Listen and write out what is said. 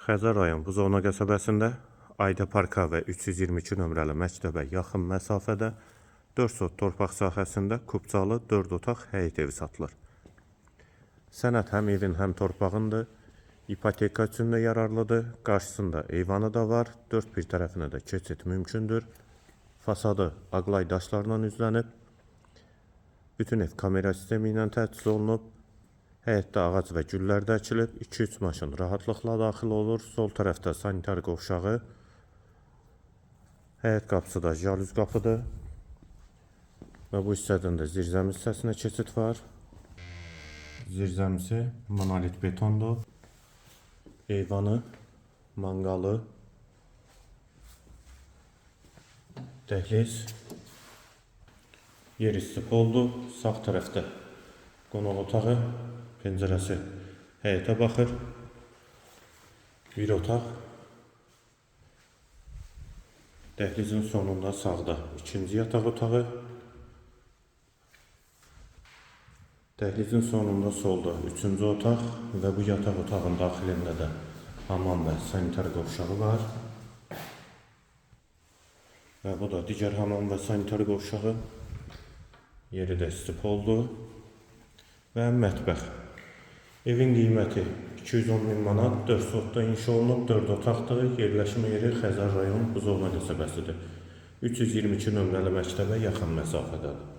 Xəzər rayon Buzovna qəsəbəsində Ayda Parka və 322 nömrəli məktəbə yaxın məsafədə 4 sot torpaq sahəsində kubcalı 4 otaq həyət evi satılır. Sənəd həm evin, həm torpağındır. İpoteka üçün də yararlıdır. Qarşısında eyvanı da var. 4 bir tərəfinə də keçid mümkündür. Fasadı aqlay daşlarla üzlənib. Bütün ev kamera sistemi ilə təchiz olunub. Həyətdə ağac və güllər də əkilib. 2-3 maşın rahatlıqla daxil olur. Sol tərəfdə sanitar qovşağı. Həyət qapısı da jalüz qapıdır. Və bu hissədən də zirzəmi hissəsinə keçid var. Zirzəmisi monolit betondur. Eyvanı, manqalı, dəhliz, yer isti poldur. Sağ tərəfdə qonaq otağı, pəncərəsi həyətə baxır. Bir otaq. Dəhlizin sonunda sağda ikinci yataq otağı. Dəhlizin sonunda solda üçüncü otaq və bu yataq otağın daxilində də hamam və sanitar qovşağı var. Və bu da digər hamam və sanitar qovşağı. Yeri də isti poldur. Və mətbəx. Evin qiyməti 210 min manat, 4 sotda inşa olunub, 4 otaqdır. Yerləşmə yeri Xəzər rayon Buzovna qəsəbəsidir. 322 nömrəli məktəbə yaxın məsafədədir.